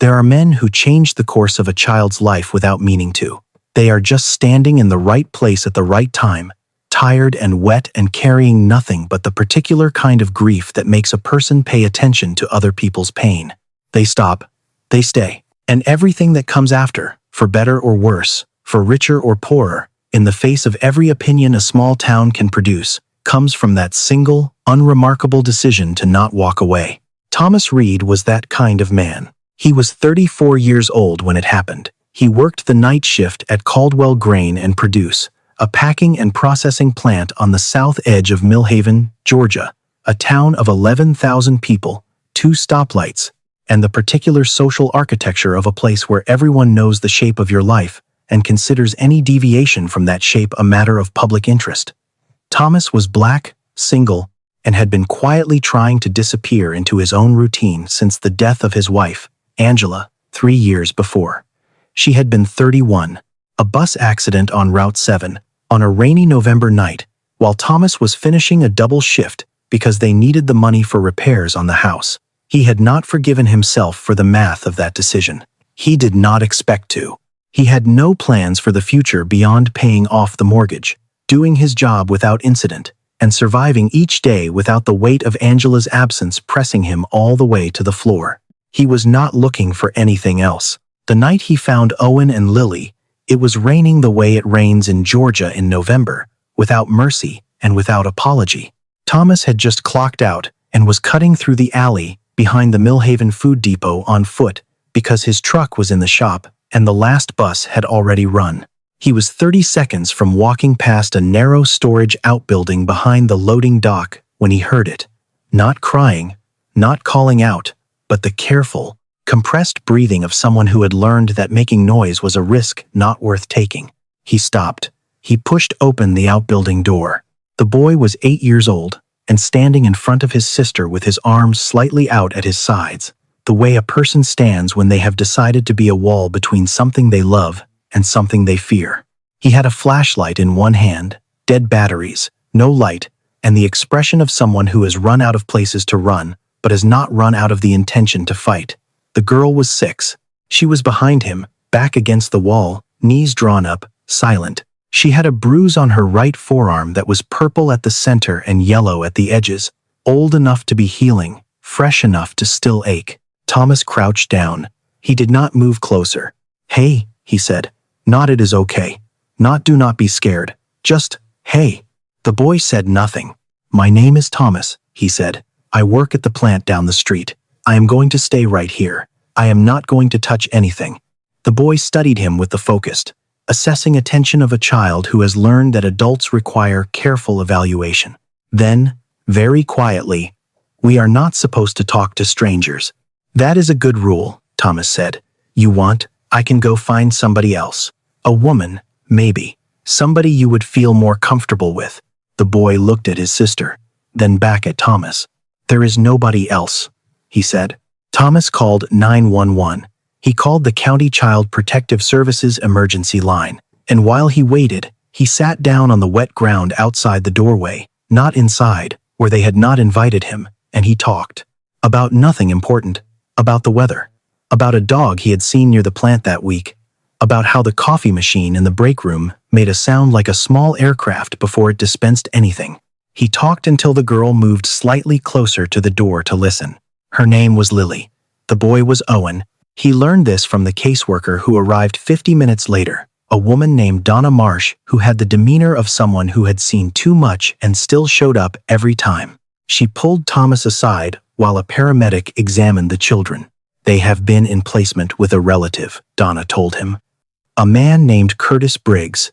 There are men who change the course of a child's life without meaning to. They are just standing in the right place at the right time, tired and wet and carrying nothing but the particular kind of grief that makes a person pay attention to other people's pain. They stop, they stay, and everything that comes after, for better or worse, for richer or poorer, in the face of every opinion a small town can produce, comes from that single, unremarkable decision to not walk away. Thomas Reed was that kind of man. He was 34 years old when it happened. He worked the night shift at Caldwell Grain and Produce, a packing and processing plant on the south edge of Millhaven, Georgia, a town of 11,000 people, 2 stoplights, and the particular social architecture of a place where everyone knows the shape of your life and considers any deviation from that shape a matter of public interest. Thomas was black, single, and had been quietly trying to disappear into his own routine since the death of his wife, Angela, 3 years before. She had been 31. A bus accident on Route 7, on a rainy November night, while Thomas was finishing a double shift because they needed the money for repairs on the house. He had not forgiven himself for the math of that decision. He did not expect to. He had no plans for the future beyond paying off the mortgage, doing his job without incident, and surviving each day without the weight of Angela's absence pressing him all the way to the floor. He was not looking for anything else. The night he found Owen and Lily, it was raining the way it rains in Georgia in November, without mercy and without apology. Thomas had just clocked out and was cutting through the alley behind the Millhaven Food Depot on foot because his truck was in the shop and the last bus had already run. He was 30 seconds from walking past a narrow storage outbuilding behind the loading dock when he heard it. Not crying, not calling out, but the careful, compressed breathing of someone who had learned that making noise was a risk not worth taking. He stopped. He pushed open the outbuilding door. The boy was 8 years old and standing in front of his sister with his arms slightly out at his sides, the way a person stands when they have decided to be a wall between something they love and something they fear. He had a flashlight in one hand, dead batteries, no light, and the expression of someone who has run out of places to run, but has not run out of the intention to fight. The girl was 6. She was behind him, back against the wall, knees drawn up, silent. She had a bruise on her right forearm that was purple at the center and yellow at the edges, old enough to be healing, fresh enough to still ache. Thomas crouched down. He did not move closer. "Hey," he said. "Not it is okay. Not do not be scared. Just, hey." The boy said nothing. "My name is Thomas," he said. "I work at the plant down the street. I am going to stay right here. I am not going to touch anything." The boy studied him with the focused, assessing attention of a child who has learned that adults require careful evaluation. Then, very quietly, "We are not supposed to talk to strangers." "That is a good rule," Thomas said. "You want, I can go find somebody else. A woman, maybe. Somebody you would feel more comfortable with." The boy looked at his sister, then back at Thomas. "There is nobody else," he said. Thomas called 911. He called the County Child Protective Services emergency line, and while he waited, he sat down on the wet ground outside the doorway, not inside, where they had not invited him, and he talked. About nothing important. About the weather. About a dog he had seen near the plant that week. About how the coffee machine in the break room made a sound like a small aircraft before it dispensed anything. He talked until the girl moved slightly closer to the door to listen. Her name was Lily. The boy was Owen. He learned this from the caseworker who arrived 50 minutes later, a woman named Donna Marsh who had the demeanor of someone who had seen too much and still showed up every time. She pulled Thomas aside while a paramedic examined the children. "They have been in placement with a relative," Donna told him. "A man named Curtis Briggs.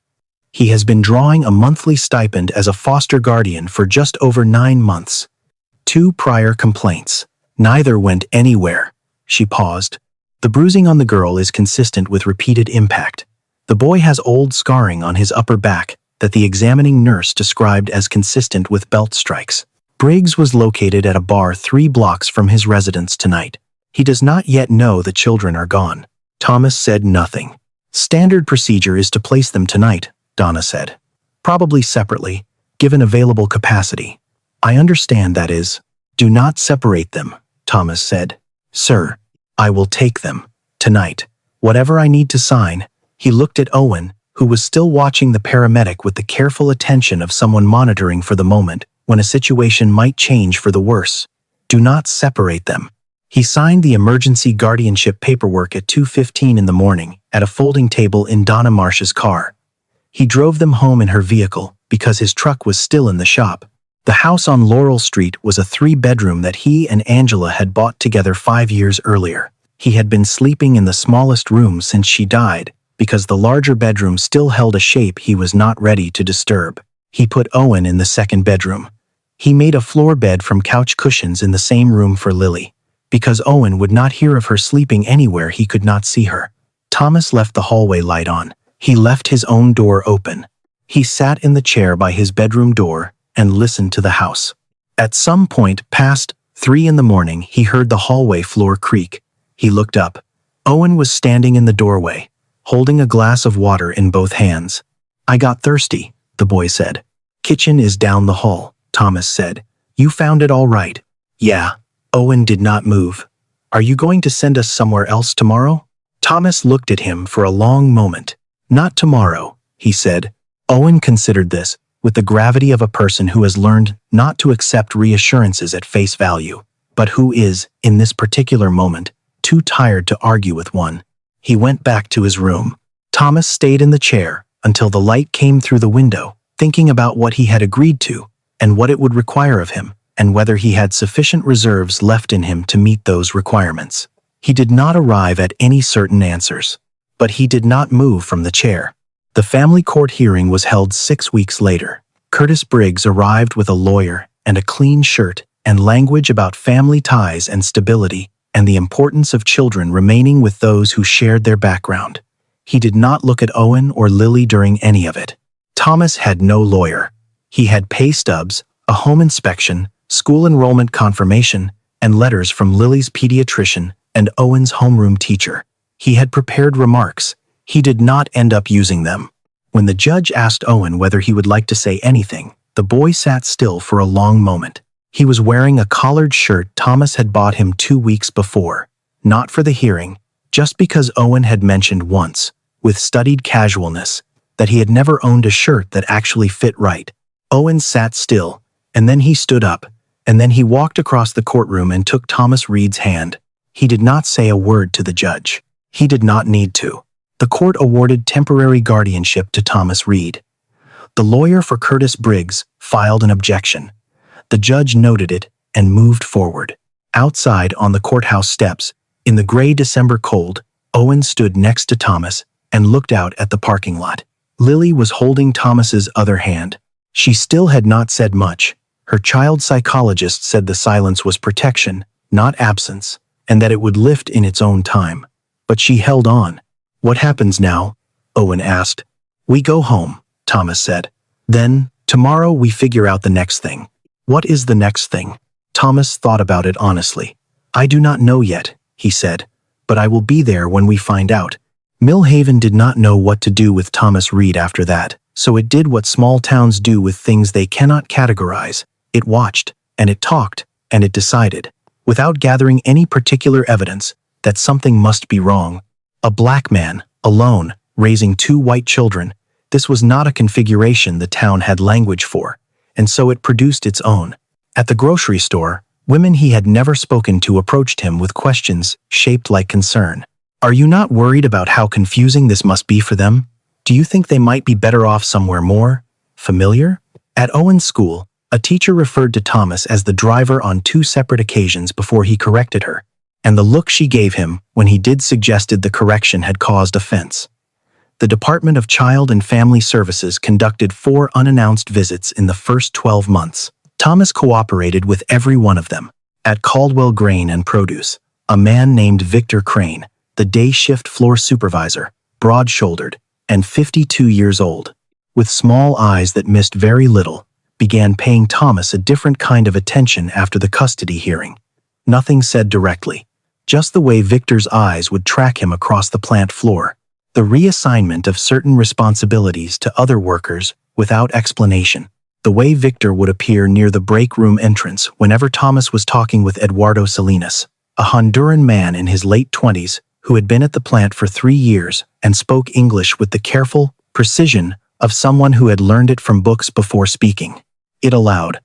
He has been drawing a monthly stipend as a foster guardian for just over 9 months. 2 prior complaints. Neither went anywhere." She paused. "The bruising on the girl is consistent with repeated impact. The boy has old scarring on his upper back that the examining nurse described as consistent with belt strikes. Briggs was located at a bar 3 blocks from his residence tonight. He does not yet know the children are gone." Thomas said nothing. "Standard procedure is to place them tonight," Donna said. "Probably separately, given available capacity." "I understand that is." "Do not separate them," Thomas said. "Sir, I will take them." tonight. Whatever I need to sign." He looked at Owen, who was still watching the paramedic with the careful attention of someone monitoring for the moment when a situation might change for the worse. "Do not separate them." He signed the emergency guardianship paperwork at 2:15 in the morning at a folding table in Donna Marsh's car. He drove them home in her vehicle because his truck was still in the shop. The house on Laurel Street was a 3-bedroom that he and Angela had bought together 5 years earlier. He had been sleeping in the smallest room since she died because the larger bedroom still held a shape he was not ready to disturb. He put Owen in the second bedroom. He made a floor bed from couch cushions in the same room for Lily, because Owen would not hear of her sleeping anywhere he could not see her. Thomas left the hallway light on. He left his own door open. He sat in the chair by his bedroom door and listened to the house. At some point past 3 in the morning, he heard the hallway floor creak. He looked up. Owen was standing in the doorway, holding a glass of water in both hands. "I got thirsty," the boy said. "Kitchen is down the hall," Thomas said. "You found it all right?" "Yeah." Owen did not move. "Are you going to send us somewhere else tomorrow?" Thomas looked at him for a long moment. "Not tomorrow," he said. Owen considered this with the gravity of a person who has learned not to accept reassurances at face value, but who is, in this particular moment, too tired to argue with one. He went back to his room. Thomas stayed in the chair until the light came through the window, thinking about what he had agreed to and what it would require of him, and whether he had sufficient reserves left in him to meet those requirements. He did not arrive at any certain answers, but he did not move from the chair. The family court hearing was held 6 weeks later. Curtis Briggs arrived with a lawyer and a clean shirt and language about family ties and stability and the importance of children remaining with those who shared their background. He did not look at Owen or Lily during any of it. Thomas had no lawyer. He had pay stubs, a home inspection, school enrollment confirmation, and letters from Lily's pediatrician and Owen's homeroom teacher. He had prepared remarks. He did not end up using them. When the judge asked Owen whether he would like to say anything, the boy sat still for a long moment. He was wearing a collared shirt Thomas had bought him 2 weeks before, not for the hearing, just because Owen had mentioned once, with studied casualness, that he had never owned a shirt that actually fit right. Owen sat still, and then he stood up, and then he walked across the courtroom and took Thomas Reed's hand. He did not say a word to the judge. He did not need to. The court awarded temporary guardianship to Thomas Reed. The lawyer for Curtis Briggs filed an objection. The judge noted it and moved forward. Outside on the courthouse steps, in the gray December cold, Owen stood next to Thomas and looked out at the parking lot. Lily was holding Thomas's other hand. She still had not said much. Her child psychologist said the silence was protection, not absence, and that it would lift in its own time. But she held on. "What happens now?" Owen asked. "We go home," Thomas said. "Then, tomorrow we figure out the next thing." "What is the next thing?" Thomas thought about it honestly. "I do not know yet," he said, "but I will be there when we find out." Millhaven did not know what to do with Thomas Reed after that, so it did what small towns do with things they cannot categorize. It watched, and it talked, and it decided, without gathering any particular evidence, that something must be wrong. A black man, alone, raising 2 white children, this was not a configuration the town had language for, and so it produced its own. At the grocery store, women he had never spoken to approached him with questions shaped like concern. "Are you not worried about how confusing this must be for them? Do you think they might be better off somewhere more familiar?" At Owen's school, a teacher referred to Thomas as the driver on 2 separate occasions before he corrected her, and the look she gave him when he did suggested the correction had caused offense. The Department of Child and Family Services conducted 4 unannounced visits in the first 12 months. Thomas cooperated with every one of them. At Caldwell Grain and Produce, a man named Victor Crane, the day shift floor supervisor, broad-shouldered, and 52 years old, with small eyes that missed very little, began paying Thomas a different kind of attention after the custody hearing. Nothing said directly, just the way Victor's eyes would track him across the plant floor. The reassignment of certain responsibilities to other workers without explanation. The way Victor would appear near the break room entrance whenever Thomas was talking with Eduardo Salinas, a Honduran man in his late 20s who had been at the plant for 3 years and spoke English with the careful precision of someone who had learned it from books before speaking it aloud,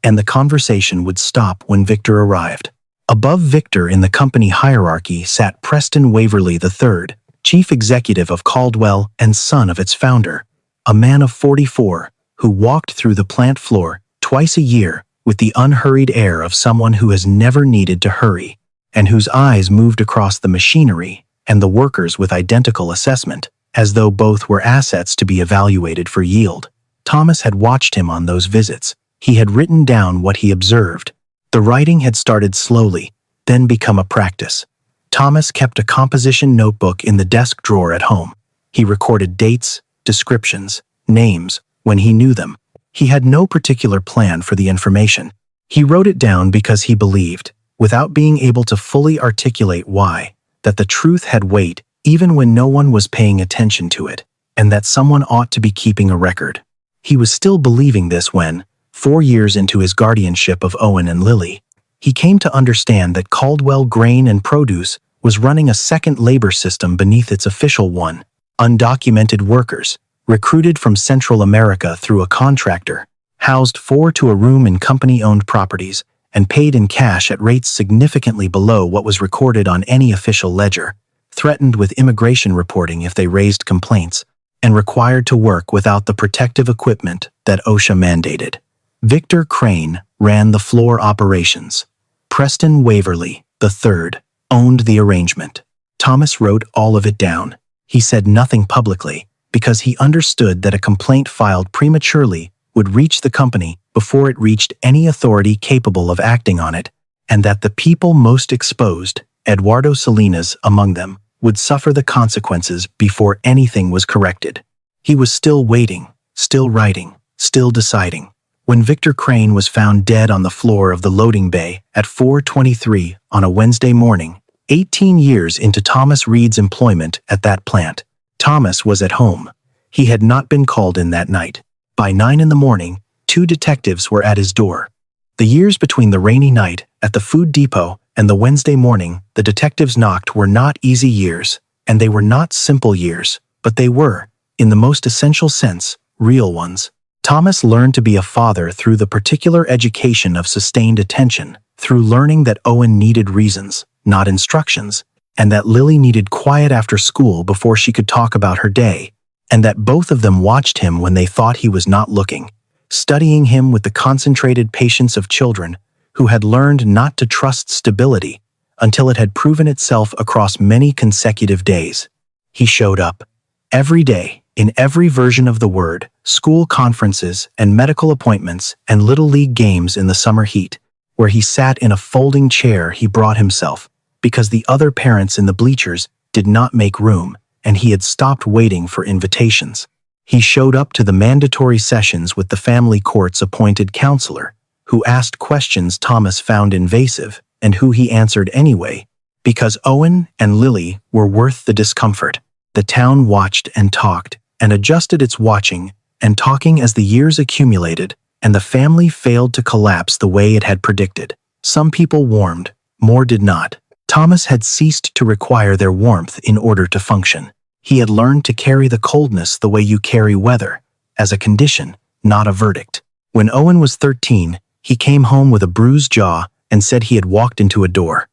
and the conversation would stop when Victor arrived. Above Victor in the company hierarchy sat Preston Waverley III, chief executive of Caldwell and son of its founder, a man of 44 who walked through the plant floor twice a year with the unhurried air of someone who has never needed to hurry, and whose eyes moved across the machinery and the workers with identical assessment, as though both were assets to be evaluated for yield. Thomas had watched him on those visits. He had written down what he observed. The writing had started slowly, then become a practice. Thomas kept a composition notebook in the desk drawer at home. He recorded dates, descriptions, names, when he knew them. He had no particular plan for the information. He wrote it down because he believed, without being able to fully articulate why, that the truth had weight even when no one was paying attention to it, and that someone ought to be keeping a record. He was still believing this when, 4 years into his guardianship of Owen and Lily, he came to understand that Caldwell Grain and Produce was running a second labor system beneath its official one. Undocumented workers, recruited from Central America through a contractor, housed 4 to a room in company-owned properties, and paid in cash at rates significantly below what was recorded on any official ledger, threatened with immigration reporting if they raised complaints, and required to work without the protective equipment that OSHA mandated. Victor Crane ran the floor operations. Preston Waverley III owned the arrangement. Thomas wrote all of it down. He said nothing publicly because he understood that a complaint filed prematurely would reach the company before it reached any authority capable of acting on it, and that the people most exposed, Eduardo Salinas among them, would suffer the consequences before anything was corrected. He was still waiting, still writing, still deciding, when Victor Crane was found dead on the floor of the loading bay at 4:23 on a Wednesday morning, 18 years into Thomas Reed's employment at that plant. Thomas was at home. He had not been called in that night. By 9 in the morning, 2 detectives were at his door. The years between the rainy night at the food depot and the Wednesday morning the detectives knocked were not easy years, and they were not simple years, but they were, in the most essential sense, real ones. Thomas learned to be a father through the particular education of sustained attention, through learning that Owen needed reasons, not instructions, and that Lily needed quiet after school before she could talk about her day, and that both of them watched him when they thought he was not looking, studying him with the concentrated patience of children who had learned not to trust stability until it had proven itself across many consecutive days. He showed up. Every day, in every version of the word, school conferences and medical appointments and little league games in the summer heat, where he sat in a folding chair he brought himself, because the other parents in the bleachers did not make room, and he had stopped waiting for invitations. He showed up to the mandatory sessions with the family court's appointed counselor, who asked questions Thomas found invasive and who he answered anyway, because Owen and Lily were worth the discomfort. The town watched and talked, and adjusted its watching and talking as the years accumulated, and the family failed to collapse the way it had predicted. Some people warmed, more did not. Thomas had ceased to require their warmth in order to function. He had learned to carry the coldness the way you carry weather, as a condition, not a verdict. When Owen was 13, he came home with a bruised jaw and said he had walked into a door.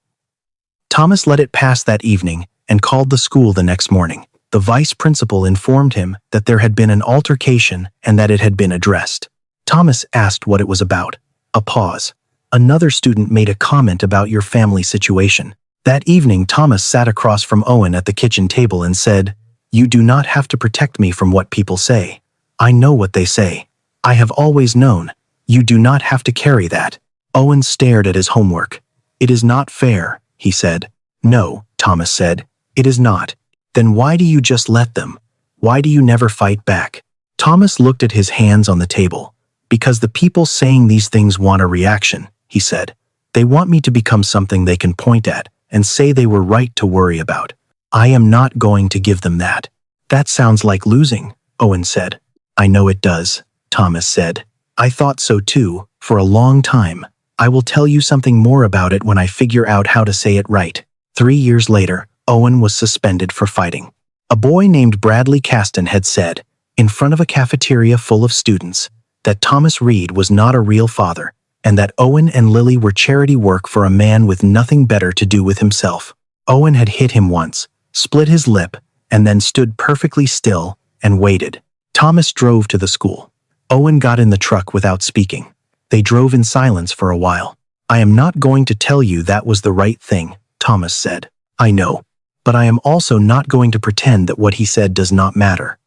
Thomas let it pass that evening and called the school the next morning. The vice principal informed him that there had been an altercation and that it had been addressed. Thomas asked what it was about. A pause. Another student made a comment about your family situation. That evening, Thomas sat across from Owen at the kitchen table and said, "You do not have to protect me from what people say. I know what they say. I have always known. You do not have to carry that." Owen stared at his homework. "It is not fair," he said. "No," Thomas said, "it is not." "Then why do you just let them? Why do you never fight back?" Thomas looked at his hands on the table. "Because the people saying these things want a reaction," he said. "They want me to become something they can point at and say they were right to worry about. I am not going to give them that." "That sounds like losing," Owen said. "I know it does," Thomas said. "I thought so too, for a long time. I will tell you something more about it when I figure out how to say it right." 3 years later, Owen was suspended for fighting. A boy named Bradley Caston had said, in front of a cafeteria full of students, that Thomas Reed was not a real father, and that Owen and Lily were charity work for a man with nothing better to do with himself. Owen had hit him once, split his lip, and then stood perfectly still and waited. Thomas drove to the school. Owen got in the truck without speaking. They drove in silence for a while. "I am not going to tell you that was the right thing," Thomas said. "I know. But I am also not going to pretend that what he said does not matter.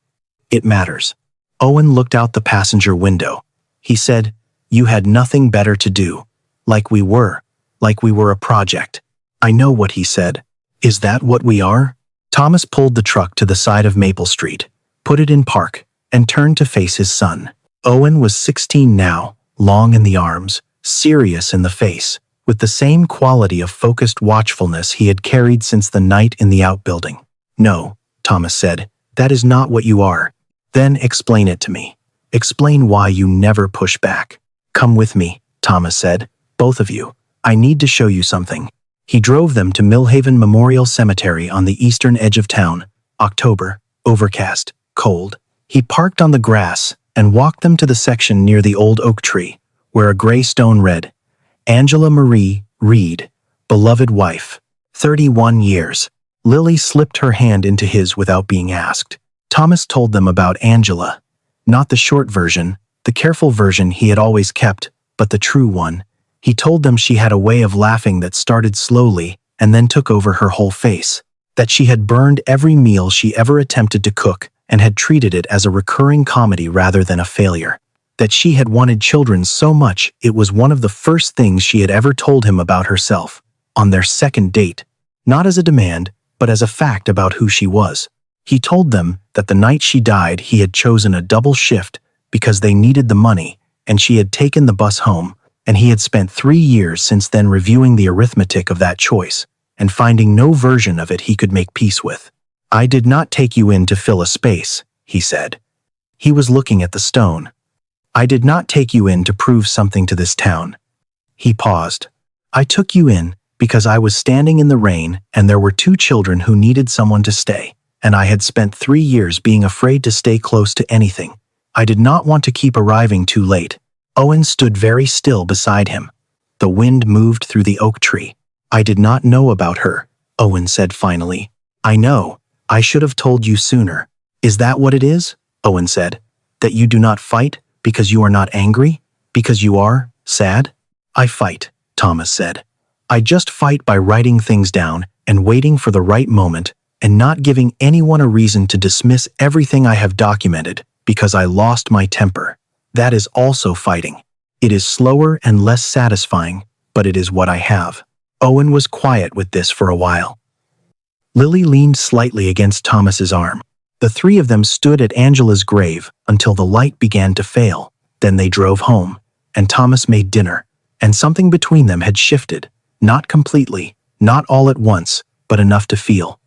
It matters." Owen looked out the passenger window. He said, "You had nothing better to do. Like we were a project." "I know what he said. Is that what we are?" Thomas pulled the truck to the side of Maple Street, put it in park, and turned to face his son. Owen was 16 now, long in the arms, serious in the face, with the same quality of focused watchfulness he had carried since the night in the outbuilding. "No," Thomas said, "that is not what you are." "Then explain it to me. Explain why you never push back." "Come with me," Thomas said, "both of you. I need to show you something." He drove them to Millhaven Memorial Cemetery on the eastern edge of town. October, overcast, cold. He parked on the grass and walked them to the section near the old oak tree, where a gray stone read, "Angela Marie Reed, beloved wife, 31 years." Lily slipped her hand into his without being asked. Thomas told them about Angela. Not the short version, the careful version he had always kept, but the true one. He told them she had a way of laughing that started slowly and then took over her whole face. That she had burned every meal she ever attempted to cook and had treated it as a recurring comedy rather than a failure. That she had wanted children so much it was one of the first things she had ever told him about herself, on their second date. Not as a demand, but as a fact about who she was. He told them that the night she died he had chosen a double shift because they needed the money, and she had taken the bus home, and he had spent 3 years since then reviewing the arithmetic of that choice, and finding no version of it he could make peace with. "I did not take you in to fill a space," he said. He was looking at the stone. "I did not take you in to prove something to this town." He paused. "I took you in because I was standing in the rain and there were 2 children who needed someone to stay, and I had spent 3 years being afraid to stay close to anything. I did not want to keep arriving too late." Owen stood very still beside him. The wind moved through the oak tree. "I did not know about her," Owen said finally. "I know. I should have told you sooner." "Is that what it is?" Owen said. "That you do not fight because you are not angry? Because you are sad?" "I fight," Thomas said. "I just fight by writing things down and waiting for the right moment and not giving anyone a reason to dismiss everything I have documented because I lost my temper. That is also fighting. It is slower and less satisfying, but it is what I have." Owen was quiet with this for a while. Lily leaned slightly against Thomas's arm. The 3 of them stood at Angela's grave until the light began to fail. Then they drove home, and Thomas made dinner, and something between them had shifted. Not completely, not all at once, but enough to feel.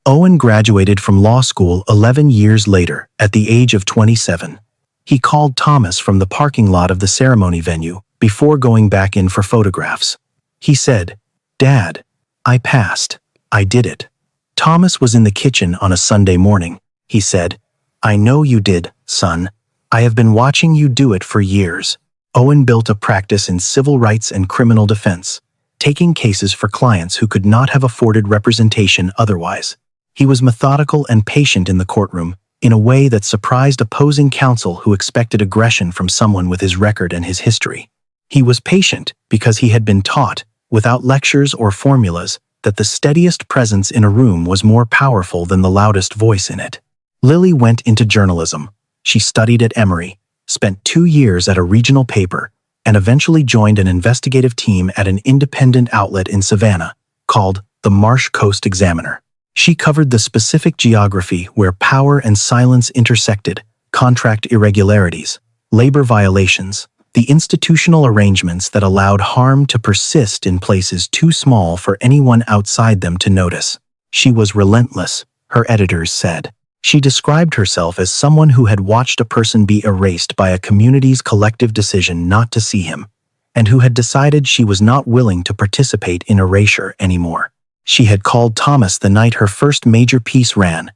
Owen graduated from law school 11 years later, at the age of 27. He called Thomas from the parking lot of the ceremony venue before going back in for photographs. He said, "Dad, I passed. I did it." Thomas was in the kitchen on a Sunday morning. He said, "I know you did, son. I have been watching you do it for years." Owen built a practice in civil rights and criminal defense, taking cases for clients who could not have afforded representation otherwise. He was methodical and patient in the courtroom, in a way that surprised opposing counsel who expected aggression from someone with his record and his history. He was patient because he had been taught, without lectures or formulas, that the steadiest presence in a room was more powerful than the loudest voice in it. Lily went into journalism. She studied at Emory, spent 2 years at a regional paper, and eventually joined an investigative team at an independent outlet in Savannah called the Marsh Coast Examiner. She covered the specific geography where power and silence intersected, contract irregularities, labor violations, the institutional arrangements that allowed harm to persist in places too small for anyone outside them to notice. She was relentless, her editors said. She described herself as someone who had watched a person be erased by a community's collective decision not to see him, and who had decided she was not willing to participate in erasure anymore. She had called Thomas the night her first major piece ran,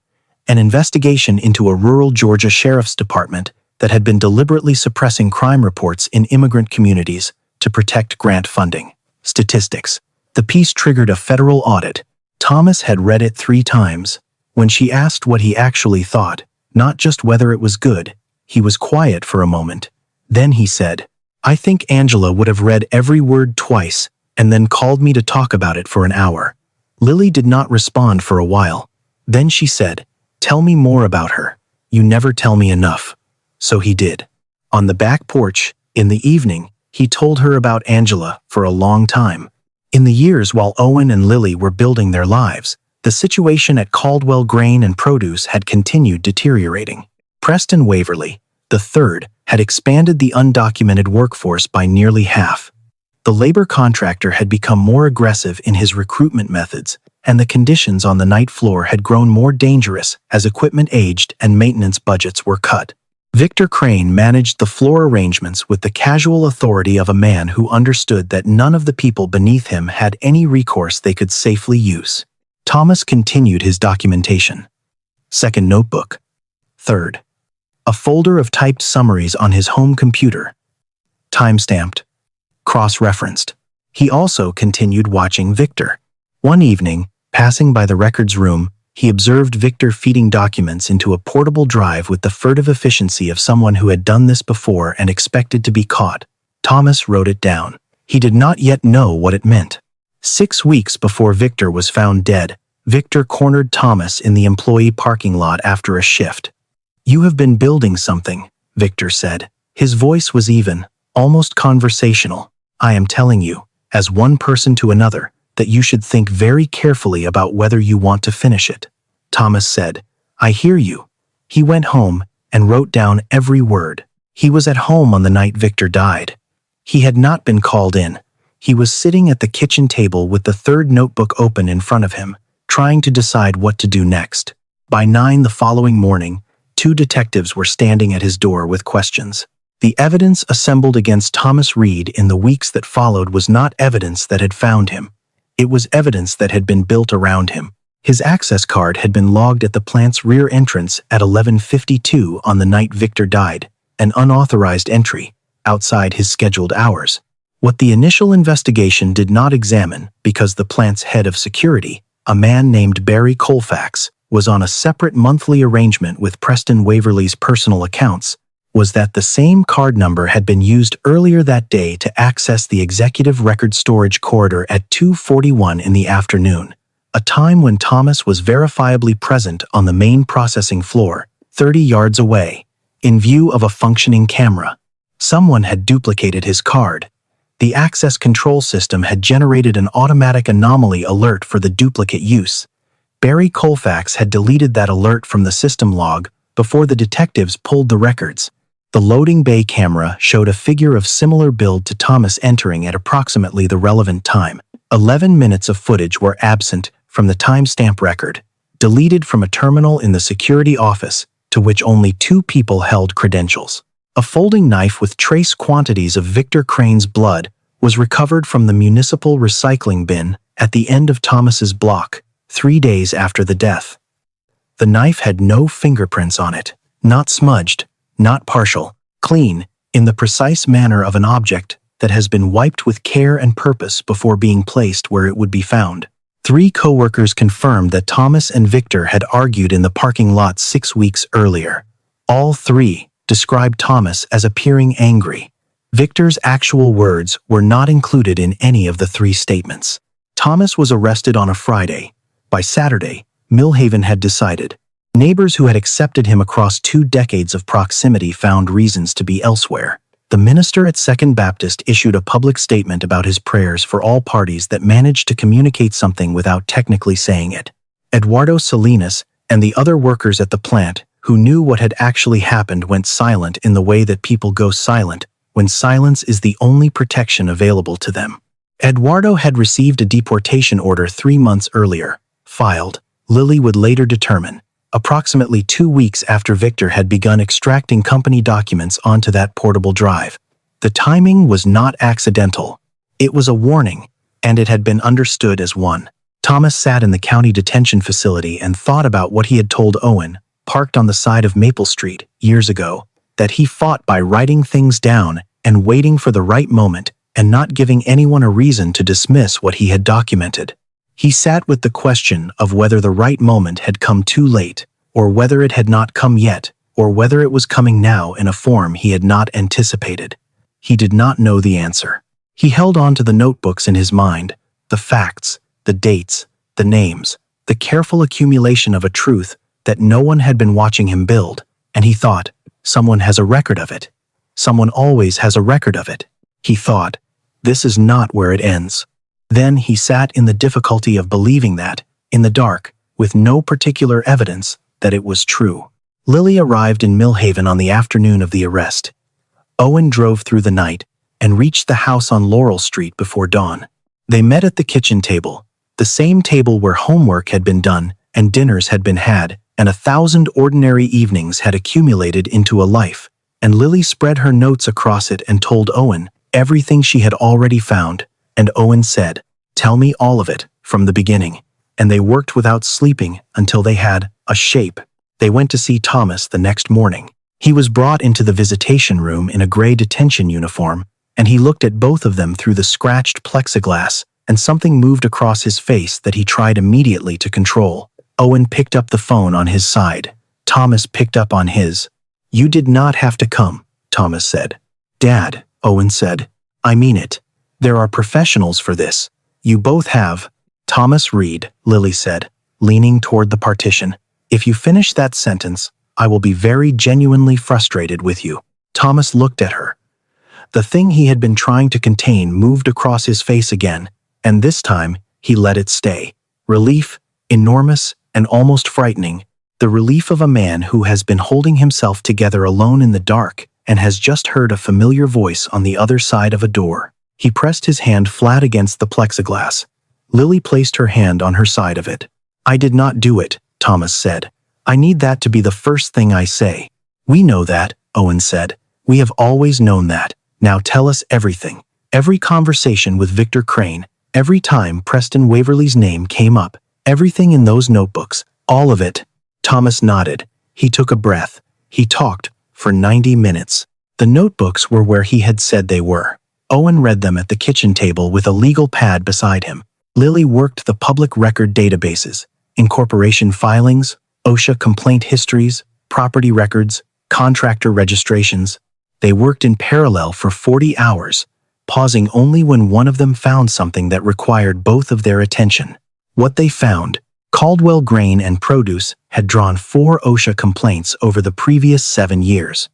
an investigation into a rural Georgia sheriff's department that had been deliberately suppressing crime reports in immigrant communities to protect grant funding. Statistics. The piece triggered a federal audit. Thomas had read it 3 times. When she asked what he actually thought, not just whether it was good, he was quiet for a moment. Then he said, "I think Angela would have read every word twice and then called me to talk about it for an hour." Lily did not respond for a while. Then she said, "Tell me more about her. You never tell me enough." So he did. On the back porch, in the evening, he told her about Angela for a long time. In the years while Owen and Lily were building their lives, the situation at Caldwell Grain and Produce had continued deteriorating. Preston Waverly, the third, had expanded the undocumented workforce by nearly half. The labor contractor had become more aggressive in his recruitment methods, and the conditions on the night floor had grown more dangerous as equipment aged and maintenance budgets were cut. Victor Crane managed the floor arrangements with the casual authority of a man who understood that none of the people beneath him had any recourse they could safely use. Thomas continued his documentation. Second notebook. Third. A folder of typed summaries on his home computer. Time-stamped. Cross-referenced. He also continued watching Victor. One evening, passing by the records room, he observed Victor feeding documents into a portable drive with the furtive efficiency of someone who had done this before and expected to be caught. Thomas wrote it down. He did not yet know what it meant. 6 weeks before Victor was found dead, Victor cornered Thomas in the employee parking lot after a shift. "You have been building something," Victor said. His voice was even, almost conversational. "I am telling you, as one person to another, that you should think very carefully about whether you want to finish it." Thomas said, "I hear you." He went home and wrote down every word. He was at home on the night Victor died. He had not been called in. He was sitting at the kitchen table with the third notebook open in front of him, trying to decide what to do next. By 9 the following morning, 2 detectives were standing at his door with questions. The evidence assembled against Thomas Reed in the weeks that followed was not evidence that had found him. It was evidence that had been built around him. His access card had been logged at the plant's rear entrance at 11:52 on the night Victor died, an unauthorized entry, outside his scheduled hours. What the initial investigation did not examine, because the plant's head of security, a man named Barry Colfax, was on a separate monthly arrangement with Preston Waverly's personal accounts, was that the same card number had been used earlier that day to access the executive record storage corridor at 2:41 in the afternoon, a time when Thomas was verifiably present on the main processing floor, 30 yards away, in view of a functioning camera. Someone had duplicated his card. The access control system had generated an automatic anomaly alert for the duplicate use. Barry Colfax had deleted that alert from the system log before the detectives pulled the records. The loading bay camera showed a figure of similar build to Thomas entering at approximately the relevant time. 11 minutes of footage were absent from the timestamp record, deleted from a terminal in the security office to which only 2 people held credentials. A folding knife with trace quantities of Victor Crane's blood was recovered from the municipal recycling bin at the end of Thomas's block, 3 days after the death. The knife had no fingerprints on it, not smudged, not partial, clean, in the precise manner of an object that has been wiped with care and purpose before being placed where it would be found. 3 co-workers confirmed that Thomas and Victor had argued in the parking lot 6 weeks earlier. All 3 described Thomas as appearing angry. Victor's actual words were not included in any of the 3 statements. Thomas was arrested on a Friday. By Saturday, Millhaven had decided. Neighbors who had accepted him across 2 decades of proximity found reasons to be elsewhere. The minister at Second Baptist issued a public statement about his prayers for all parties that managed to communicate something without technically saying it. Eduardo Salinas and the other workers at the plant who knew what had actually happened went silent in the way that people go silent when silence is the only protection available to them. Eduardo had received a deportation order 3 months earlier, filed, Lily would later determine, approximately 2 weeks after Victor had begun extracting company documents onto that portable drive. The timing was not accidental. It was a warning, and it had been understood as one. Thomas sat in the county detention facility and thought about what he had told Owen, parked on the side of Maple Street, years ago, that he fought by writing things down and waiting for the right moment and not giving anyone a reason to dismiss what he had documented. He sat with the question of whether the right moment had come too late, or whether it had not come yet, or whether it was coming now in a form he had not anticipated. He did not know the answer. He held on to the notebooks in his mind, the facts, the dates, the names, the careful accumulation of a truth that no one had been watching him build, and he thought, someone has a record of it. Someone always has a record of it. He thought, this is not where it ends. Then he sat in the difficulty of believing that, in the dark, with no particular evidence, that it was true. Lily arrived in Millhaven on the afternoon of the arrest. Owen drove through the night and reached the house on Laurel Street before dawn. They met at the kitchen table, the same table where homework had been done and dinners had been had, and 1,000 ordinary evenings had accumulated into a life, and Lily spread her notes across it and told Owen everything she had already found, and Owen said, "Tell me all of it, from the beginning." And they worked without sleeping until they had a shape. They went to see Thomas the next morning. He was brought into the visitation room in a gray detention uniform, and he looked at both of them through the scratched plexiglass, and something moved across his face that he tried immediately to control. Owen picked up the phone on his side. Thomas picked up on his. "You did not have to come," Thomas said. "Dad," Owen said, "I mean it. There are professionals for this. You both have." "Thomas Reed," Lily said, leaning toward the partition. "If you finish that sentence, I will be very genuinely frustrated with you." Thomas looked at her. The thing he had been trying to contain moved across his face again, and this time he let it stay. Relief, enormous and almost frightening, the relief of a man who has been holding himself together alone in the dark and has just heard a familiar voice on the other side of a door. He pressed his hand flat against the plexiglass. Lily placed her hand on her side of it. "I did not do it," Thomas said. "I need that to be the first thing I say." "We know that," Owen said. "We have always known that. Now tell us everything. Every conversation with Victor Crane, every time Preston Waverley's name came up, everything in those notebooks, all of it." Thomas nodded. He took a breath. He talked for 90 minutes. The notebooks were where he had said they were. Owen read them at the kitchen table with a legal pad beside him. Lily worked the public record databases, incorporation filings, OSHA complaint histories, property records, contractor registrations. They worked in parallel for 40 hours, pausing only when one of them found something that required both of their attention. What they found, Caldwell Grain and Produce had drawn 4 OSHA complaints over the previous 7 years.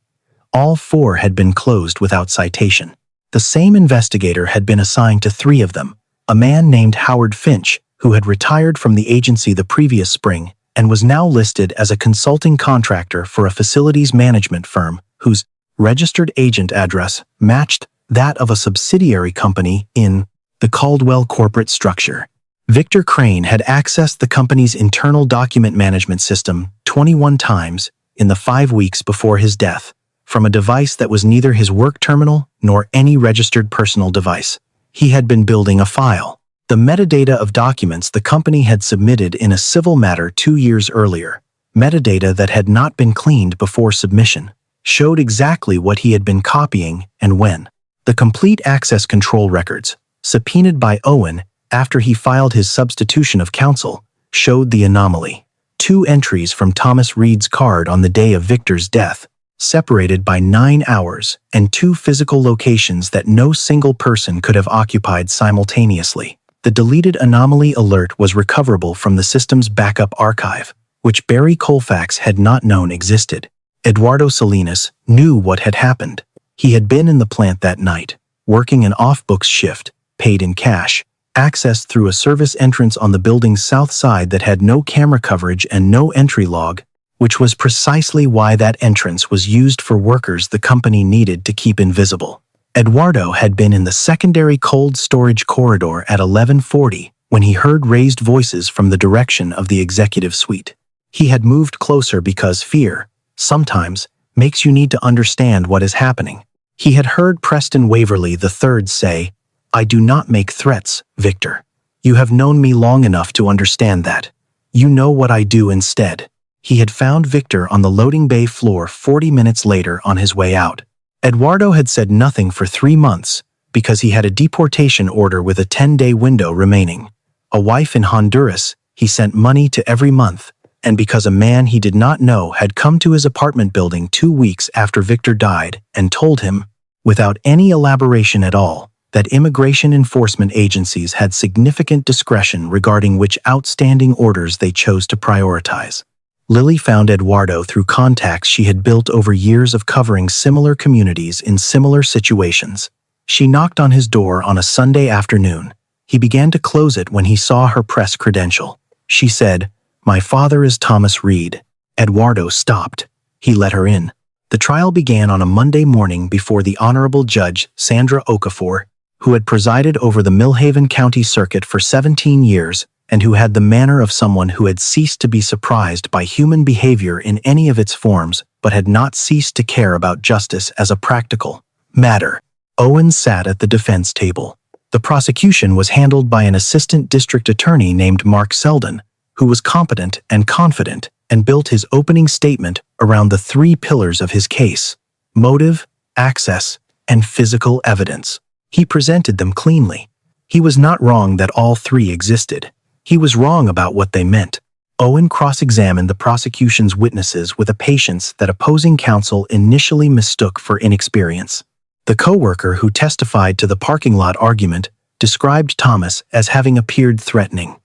All 4 had been closed without citation. The same investigator had been assigned to 3 of them, a man named Howard Finch, who had retired from the agency the previous spring and was now listed as a consulting contractor for a facilities management firm whose registered agent address matched that of a subsidiary company in the Caldwell corporate structure. Victor Crane had accessed the company's internal document management system 21 times in the 5 weeks before his death, from a device that was neither his work terminal nor any registered personal device. He had been building a file. The metadata of documents the company had submitted in a civil matter 2 years earlier, metadata that had not been cleaned before submission, showed exactly what he had been copying and when. The complete access control records, subpoenaed by Owen after he filed his substitution of counsel, showed the anomaly. 2 entries from Thomas Reed's card on the day of Victor's death, separated by 9 hours, and 2 physical locations that no single person could have occupied simultaneously. The deleted anomaly alert was recoverable from the system's backup archive, which Barry Colfax had not known existed. Eduardo Salinas knew what had happened. He had been in the plant that night, working an off-books shift, paid in cash, accessed through a service entrance on the building's south side that had no camera coverage and no entry log, which was precisely why that entrance was used for workers the company needed to keep invisible. Eduardo had been in the secondary cold storage corridor at 11:40 when he heard raised voices from the direction of the executive suite. He had moved closer because fear, sometimes, makes you need to understand what is happening. He had heard Preston Waverley III say, "I do not make threats, Victor. You have known me long enough to understand that. You know what I do instead." He had found Victor on the loading bay floor 40 minutes later on his way out. Eduardo had said nothing for 3 months because he had a deportation order with a 10-day window remaining. A wife in Honduras he sent money to every month, and because a man he did not know had come to his apartment building 2 weeks after Victor died and told him, without any elaboration at all, that immigration enforcement agencies had significant discretion regarding which outstanding orders they chose to prioritize. Lily found Eduardo through contacts she had built over years of covering similar communities in similar situations. She knocked on his door on a Sunday afternoon. He began to close it when he saw her press credential. She said, "My father is Thomas Reed." Eduardo stopped. He let her in. The trial began on a Monday morning before the Honorable Judge Sandra Okafor, who had presided over the Millhaven County Circuit for 17 years and who had the manner of someone who had ceased to be surprised by human behavior in any of its forms but had not ceased to care about justice as a practical matter. Owen sat at the defense table. The prosecution was handled by an assistant district attorney named Mark Selden, who was competent and confident and built his opening statement around the 3 pillars of his case: motive, access, and physical evidence. He presented them cleanly. He was not wrong that all 3 existed. He was wrong about what they meant. Owen cross-examined the prosecution's witnesses with a patience that opposing counsel initially mistook for inexperience. The co-worker who testified to the parking lot argument described Thomas as having appeared threatening.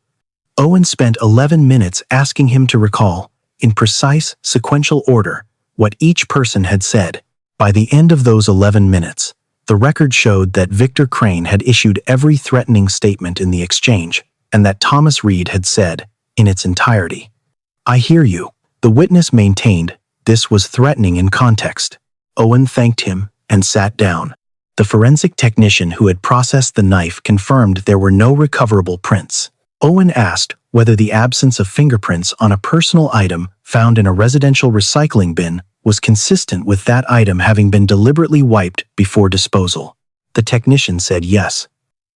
Owen spent 11 minutes asking him to recall, in precise, sequential order, what each person had said. By the end of those 11 minutes, the record showed that Victor Crane had issued every threatening statement in the exchange, and that Thomas Reed had said, in its entirety, "I hear you." The witness maintained this was threatening in context. Owen thanked him and sat down. The forensic technician who had processed the knife confirmed there were no recoverable prints. Owen asked whether the absence of fingerprints on a personal item found in a residential recycling bin was consistent with that item having been deliberately wiped before disposal. The technician said yes.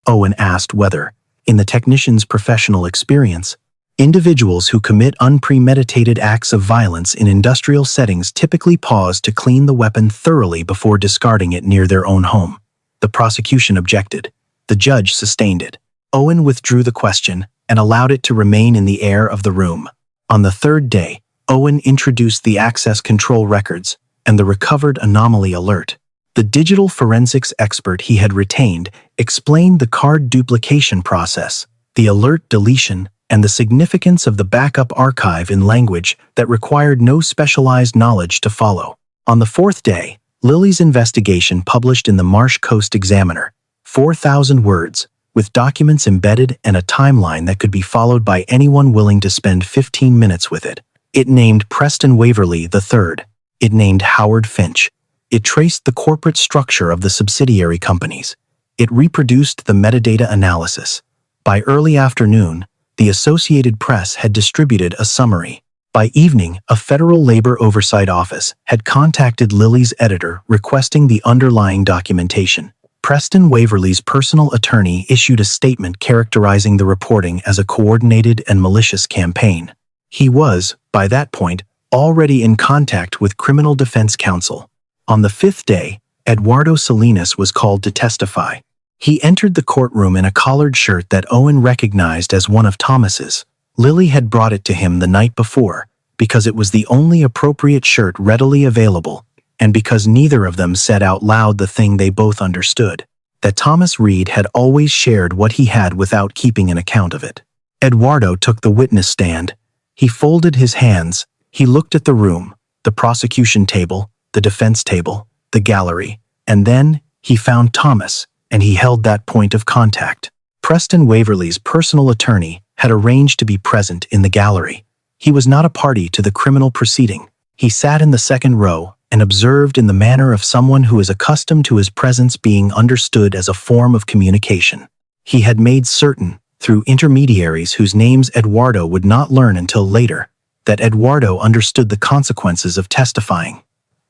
Owen asked whether, in the technician's professional experience, individuals who commit unpremeditated acts of violence in industrial settings typically pause to clean the weapon thoroughly before discarding it near their own home. The prosecution objected. The judge sustained it. Owen withdrew the question and allowed it to remain in the air of the room. On the 3rd day, Owen introduced the access control records and the recovered anomaly alert. The digital forensics expert he had retained explained the card duplication process, the alert deletion, and the significance of the backup archive in language that required no specialized knowledge to follow. On the 4th day, Lily's investigation published in the Marsh Coast Examiner, 4,000 words, with documents embedded and a timeline that could be followed by anyone willing to spend 15 minutes with it. It named Preston Waverly III. It named Howard Finch. It traced the corporate structure of the subsidiary companies. It reproduced the metadata analysis. By early afternoon, the Associated Press had distributed a summary. By evening, a federal labor oversight office had contacted Lily's editor requesting the underlying documentation. Preston Waverly's personal attorney issued a statement characterizing the reporting as a coordinated and malicious campaign. He was, by that point, already in contact with criminal defense counsel. On the 5th day, Eduardo Salinas was called to testify. He entered the courtroom in a collared shirt that Owen recognized as one of Thomas's. Lily had brought it to him the night before, because it was the only appropriate shirt readily available, and because neither of them said out loud the thing they both understood, that Thomas Reed had always shared what he had without keeping an account of it. Eduardo took the witness stand. He folded his hands. He looked at the room, the prosecution table, the defense table, the gallery, and then he found Thomas, and he held that point of contact. Preston Waverly's personal attorney had arranged to be present in the gallery. He was not a party to the criminal proceeding. He sat in the 2nd row and observed in the manner of someone who is accustomed to his presence being understood as a form of communication. He had made certain, through intermediaries whose names Eduardo would not learn until later, that Eduardo understood the consequences of testifying.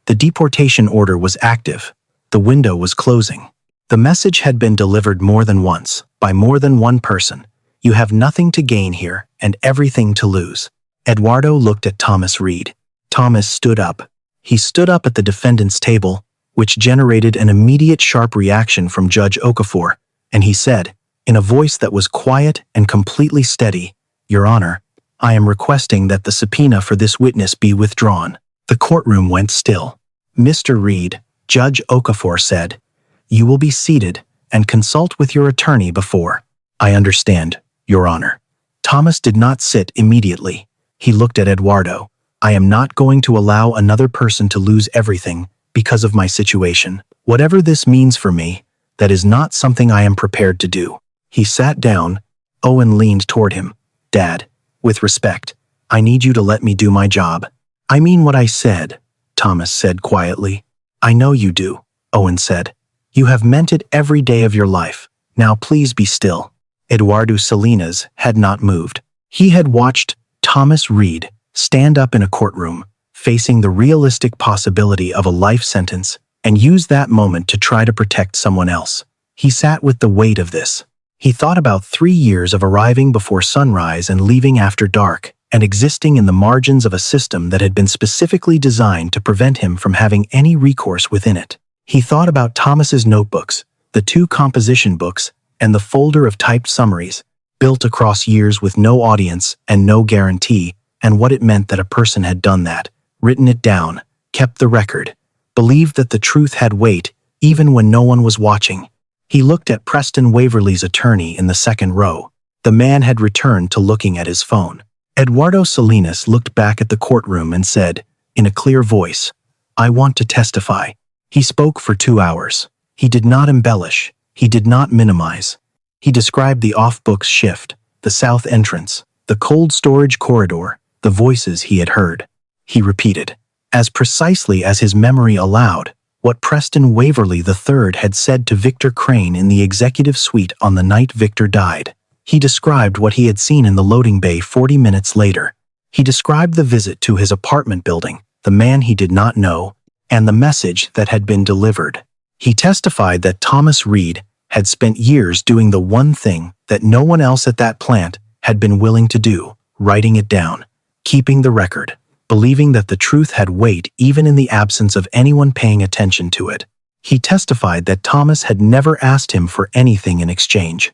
The deportation order was active. The window was closing. The message had been delivered more than once, by more than one person. You have nothing to gain here and everything to lose. Eduardo looked at Thomas Reed. Thomas stood up. He stood up at the defendant's table, which generated an immediate sharp reaction from Judge Okafor, and he said, in a voice that was quiet and completely steady, "Your Honor, I am requesting that the subpoena for this witness be withdrawn." The courtroom went still. "Mr. Reed," Judge Okafor said, "you will be seated and consult with your attorney before." "I understand, Your Honor." Thomas did not sit immediately. He looked at Eduardo. "I am not going to allow another person to lose everything because of my situation. Whatever this means for me, that is not something I am prepared to do." He sat down. Owen leaned toward him. "Dad, with respect, I need you to let me do my job." "I mean what I said," Thomas said quietly. "I know you do," Owen said. "You have meant it every day of your life. Now please be still." Eduardo Salinas had not moved. He had watched Thomas Reed stand up in a courtroom, facing the realistic possibility of a life sentence, and use that moment to try to protect someone else. He sat with the weight of this. He thought about 3 years of arriving before sunrise and leaving after dark, and existing in the margins of a system that had been specifically designed to prevent him from having any recourse within it. He thought about Thomas's notebooks, the 2 composition books, and the folder of typed summaries, built across years with no audience and no guarantee, and what it meant that a person had done that, written it down, kept the record, believed that the truth had weight even when no one was watching. He looked at Preston Waverley's attorney in the second row. The man had returned to looking at his phone. Eduardo Salinas looked back at the courtroom and said, in a clear voice, "I want to testify." He spoke for 2 hours. He did not embellish. He did not minimize. He described the off-books shift, the south entrance, the cold storage corridor, the voices he had heard. He repeated, as precisely as his memory allowed, what Preston Waverley III had said to Victor Crane in the executive suite on the night Victor died. He described what he had seen in the loading bay 40 minutes later. He described the visit to his apartment building, the man he did not know, and the message that had been delivered. He testified that Thomas Reed had spent years doing the one thing that no one else at that plant had been willing to do, writing it down, keeping the record, believing that the truth had weight even in the absence of anyone paying attention to it. He testified that Thomas had never asked him for anything in exchange.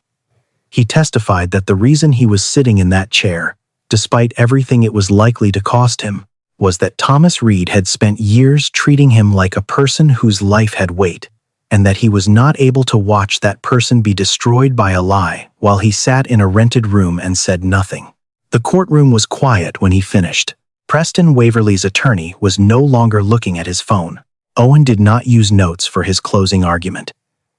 He testified that the reason he was sitting in that chair, despite everything it was likely to cost him, was that Thomas Reed had spent years treating him like a person whose life had weight, and that he was not able to watch that person be destroyed by a lie while he sat in a rented room and said nothing. The courtroom was quiet when he finished. Preston Waverley's attorney was no longer looking at his phone. Owen did not use notes for his closing argument.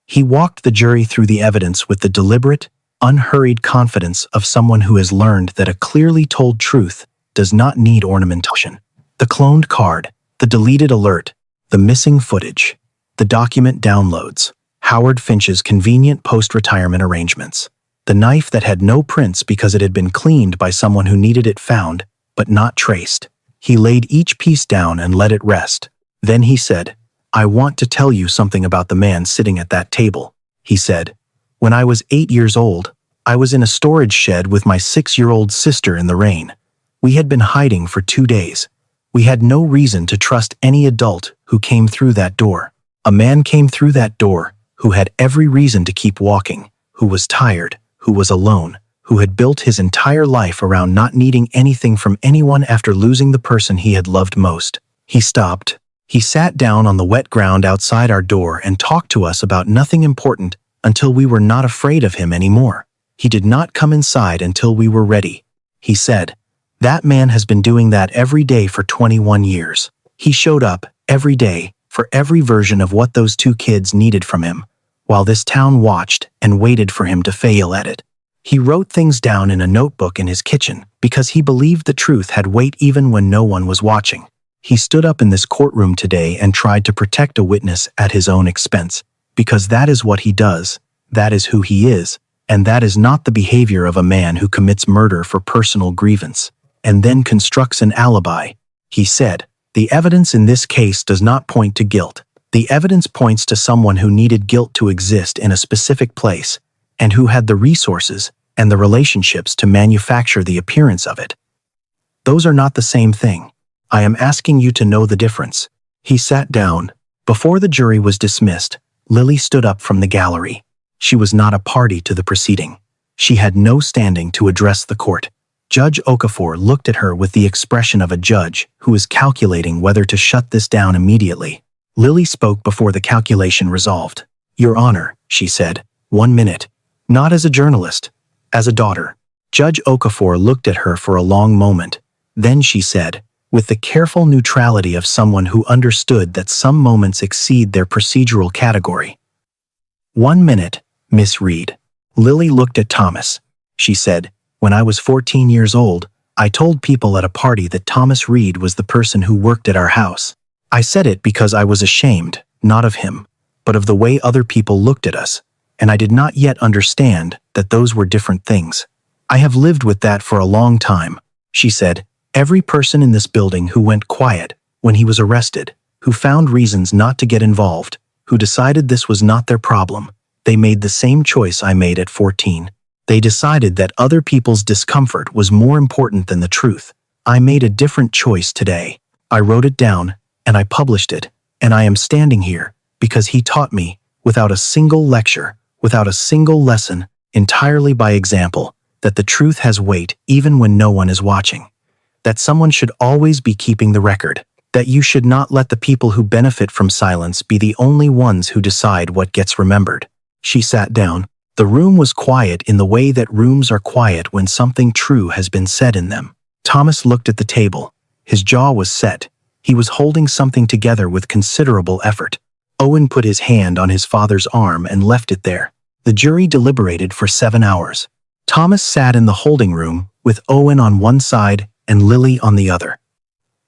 He walked the jury through the evidence with the deliberate, unhurried confidence of someone who has learned that a clearly told truth does not need ornamentation. The cloned card, the deleted alert, the missing footage, the document downloads, Howard Finch's convenient post-retirement arrangements, the knife that had no prints because it had been cleaned by someone who needed it found, but not traced. He laid each piece down and let it rest. Then he said, "I want to tell you something about the man sitting at that table," he said. "When I was 8 years old, I was in a storage shed with my 6-year-old sister in the rain. We had been hiding for 2 days. We had no reason to trust any adult who came through that door. A man came through that door who had every reason to keep walking, who was tired, who was alone, who had built his entire life around not needing anything from anyone after losing the person he had loved most." He stopped. He sat down on the wet ground outside our door and talked to us about nothing important until we were not afraid of him anymore. He did not come inside until we were ready. He said, "That man has been doing that every day for 21 years. He showed up every day for every version of what those 2 kids needed from him, while this town watched and waited for him to fail at it. He wrote things down in a notebook in his kitchen because he believed the truth had weight even when no one was watching. He stood up in this courtroom today and tried to protect a witness at his own expense, because that is what he does, that is who he is, and that is not the behavior of a man who commits murder for personal grievance, and then constructs an alibi." He said, "The evidence in this case does not point to guilt. The evidence points to someone who needed guilt to exist in a specific place, and who had the resources, and the relationships to manufacture the appearance of it. Those are not the same thing. I am asking you to know the difference." He sat down. Before the jury was dismissed, Lily stood up from the gallery. She was not a party to the proceeding. She had no standing to address the court. Judge Okafor looked at her with the expression of a judge who is calculating whether to shut this down immediately. Lily spoke before the calculation resolved. "Your Honor," she said, "1 minute. Not as a journalist, as a daughter." Judge Okafor looked at her for a long moment. Then she said, with the careful neutrality of someone who understood that some moments exceed their procedural category. "1 minute, Miss Reed." Lily looked at Thomas. She said, "When I was 14 years old, I told people at a party that Thomas Reed was the person who worked at our house. I said it because I was ashamed, not of him, but of the way other people looked at us, and I did not yet understand that those were different things. I have lived with that for a long time." She said, "Every person in this building who went quiet when he was arrested, who found reasons not to get involved, who decided this was not their problem, they made the same choice I made at 14. They decided that other people's discomfort was more important than the truth. I made a different choice today. I wrote it down, and I published it, and I am standing here because he taught me, without a single lecture, without a single lesson, entirely by example, that the truth has weight even when no one is watching. That someone should always be keeping the record. That you should not let the people who benefit from silence be the only ones who decide what gets remembered." She sat down. The room was quiet in the way that rooms are quiet when something true has been said in them. Thomas looked at the table. His jaw was set. He was holding something together with considerable effort. Owen put his hand on his father's arm and left it there. The jury deliberated for 7 hours. Thomas sat in the holding room with Owen on one side and Lily on the other.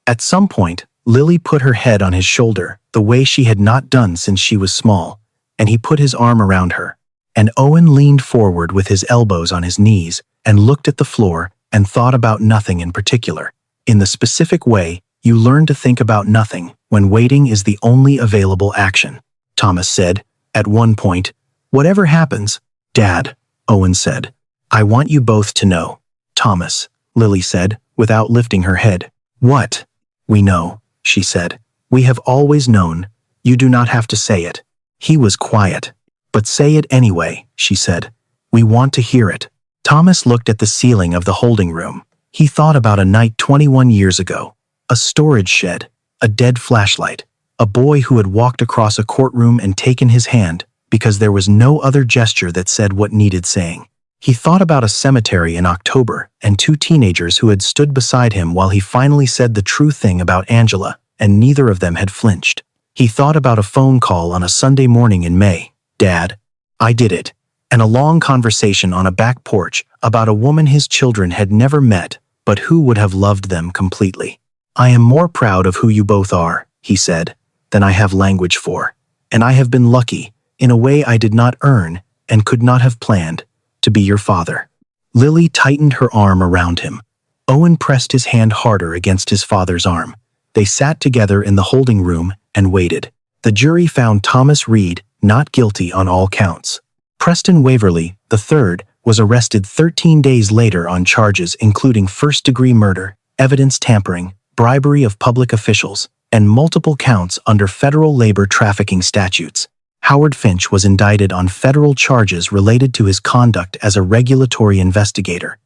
At some point, Lily put her head on his shoulder, the way she had not done since she was small, and he put his arm around her. And Owen leaned forward with his elbows on his knees and looked at the floor and thought about nothing in particular. In the specific way, you learn to think about nothing when waiting is the only available action. Thomas said, at one point, "Whatever happens, Dad," Owen said, "I want you both to know." "Thomas," Lily said, without lifting her head. "What?" "We know," she said. "We have always known. You do not have to say it." He was quiet. "But say it anyway," she said. "We want to hear it." Thomas looked at the ceiling of the holding room. He thought about a night 21 years ago. A storage shed, a dead flashlight, a boy who had walked across a courtroom and taken his hand because there was no other gesture that said what needed saying. He thought about a cemetery in October and 2 teenagers who had stood beside him while he finally said the true thing about Angela, and neither of them had flinched. He thought about a phone call on a Sunday morning in May. "Dad, I did it." And a long conversation on a back porch about a woman his children had never met, but who would have loved them completely. "I am more proud of who you both are," he said, "than I have language for. And I have been lucky, in a way I did not earn and could not have planned, to be your father." Lily tightened her arm around him. Owen pressed his hand harder against his father's arm. They sat together in the holding room and waited. The jury found Thomas Reed not guilty on all counts. Preston Waverly, III, was arrested 13 days later on charges including first-degree murder, evidence tampering, bribery of public officials, and multiple counts under federal labor trafficking statutes. Howard Finch was indicted on federal charges related to his conduct as a regulatory investigator.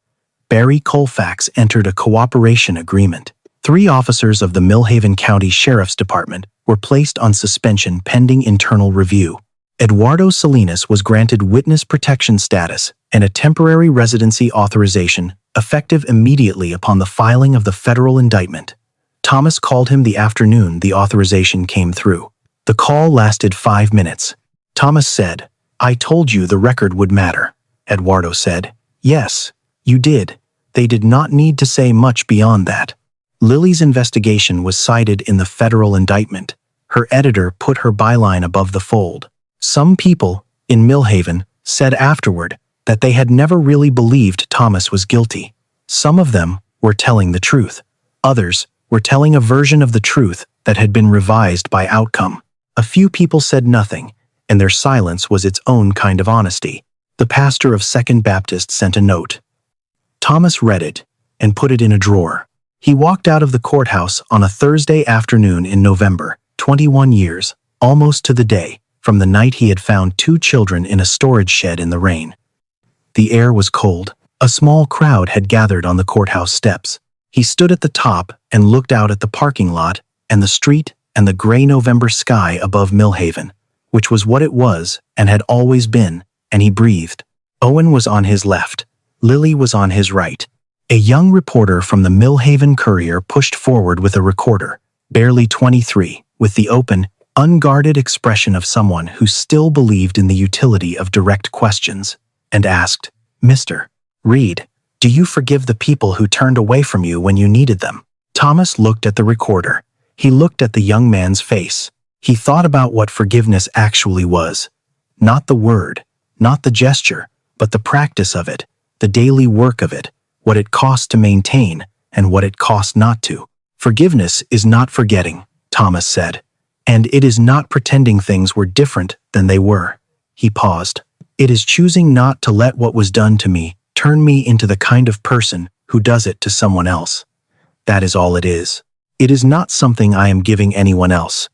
Barry Colfax entered a cooperation agreement. 3 officers of the Millhaven County Sheriff's Department were placed on suspension pending internal review. Eduardo Salinas was granted witness protection status and a temporary residency authorization effective immediately upon the filing of the federal indictment. Thomas called him the afternoon the authorization came through. The call lasted 5 minutes. Thomas said, "I told you the record would matter." Eduardo said, "Yes, you did. They did not need to say much beyond that." Lily's investigation was cited in the federal indictment. Her editor put her byline above the fold. Some people, in Millhaven, said afterward that they had never really believed Thomas was guilty. Some of them were telling the truth. Others were telling a version of the truth that had been revised by outcome. A few people said nothing, and their silence was its own kind of honesty. The pastor of Second Baptist sent a note. Thomas read it and put it in a drawer. He walked out of the courthouse on a Thursday afternoon in November, 21 years, almost to the day, from the night he had found 2 children in a storage shed in the rain. The air was cold. A small crowd had gathered on the courthouse steps. He stood at the top and looked out at the parking lot and the street and the gray November sky above Millhaven, which was what it was and had always been, and he breathed. Owen was on his left. Lily was on his right. A young reporter from the Millhaven Courier pushed forward with a recorder, barely 23, with the open, unguarded expression of someone who still believed in the utility of direct questions, and asked, "Mr. Reed, do you forgive the people who turned away from you when you needed them?" Thomas looked at the recorder. He looked at the young man's face. He thought about what forgiveness actually was. Not the word, not the gesture, but the practice of it, the daily work of it, what it cost to maintain, and what it cost not to. Forgiveness is not forgetting, Thomas said. And it is not pretending things were different than they were. He paused. It is choosing not to let what was done to me turn me into the kind of person who does it to someone else. That is all it is. It is not something I am giving anyone else.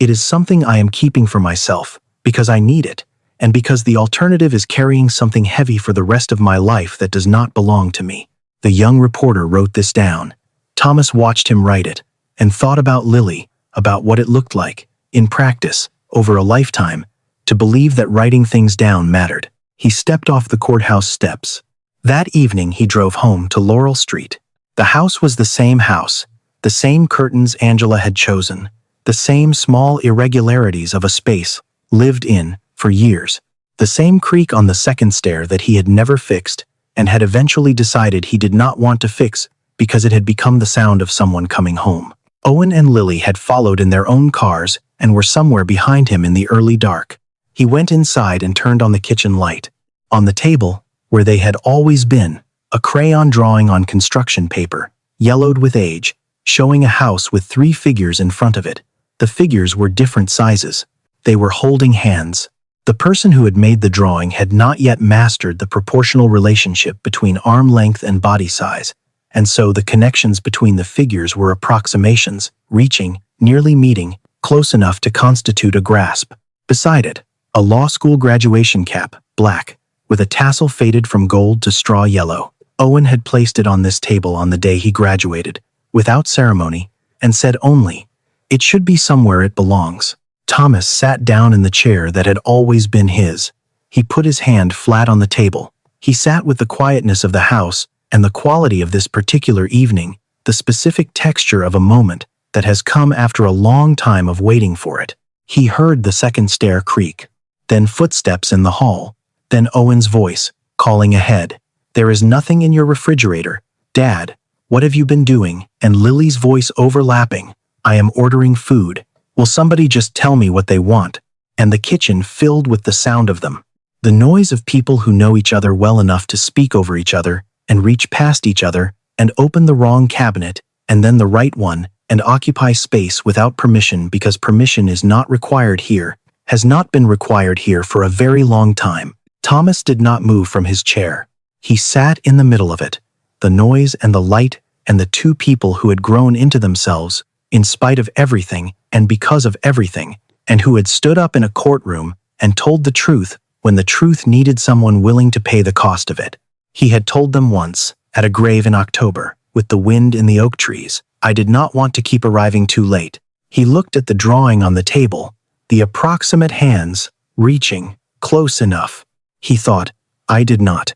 It is something I am keeping for myself, because I need it, and because the alternative is carrying something heavy for the rest of my life that does not belong to me. The young reporter wrote this down. Thomas watched him write it, and thought about Lily, about what it looked like, in practice, over a lifetime, to believe that writing things down mattered. He stepped off the courthouse steps. That evening he drove home to Laurel Street. The house was the same house, the same curtains Angela had chosen, the same small irregularities of a space lived in for years, the same creak on the second stair that he had never fixed and had eventually decided he did not want to fix because it had become the sound of someone coming home. Owen and Lily had followed in their own cars and were somewhere behind him in the early dark. He went inside and turned on the kitchen light. On the table, where they had always been, a crayon drawing on construction paper, yellowed with age, showing a house with 3 figures in front of it. The figures were different sizes. They were holding hands. The person who had made the drawing had not yet mastered the proportional relationship between arm length and body size, and so the connections between the figures were approximations, reaching, nearly meeting, close enough to constitute a grasp. Beside it, a law school graduation cap, black, with a tassel faded from gold to straw yellow. Owen had placed it on this table on the day he graduated, without ceremony, and said only, "It should be somewhere it belongs." Thomas sat down in the chair that had always been his. He put his hand flat on the table. He sat with the quietness of the house and the quality of this particular evening, the specific texture of a moment that has come after a long time of waiting for it. He heard the second stair creak, then footsteps in the hall, then Owen's voice, calling ahead, "There is nothing in your refrigerator. Dad, what have you been doing?" And Lily's voice overlapping, "I am ordering food. Will somebody just tell me what they want?" And the kitchen filled with the sound of them. The noise of people who know each other well enough to speak over each other and reach past each other and open the wrong cabinet and then the right one and occupy space without permission because permission is not required here, has not been required here for a very long time. Thomas did not move from his chair. He sat in the middle of it, the noise and the light and the 2 people who had grown into themselves, in spite of everything and because of everything, and who had stood up in a courtroom and told the truth when the truth needed someone willing to pay the cost of it. He had told them once, at a grave in October, with the wind in the oak trees, "I did not want to keep arriving too late." He looked at the drawing on the table, the approximate hands, reaching, close enough. He thought, "I did not."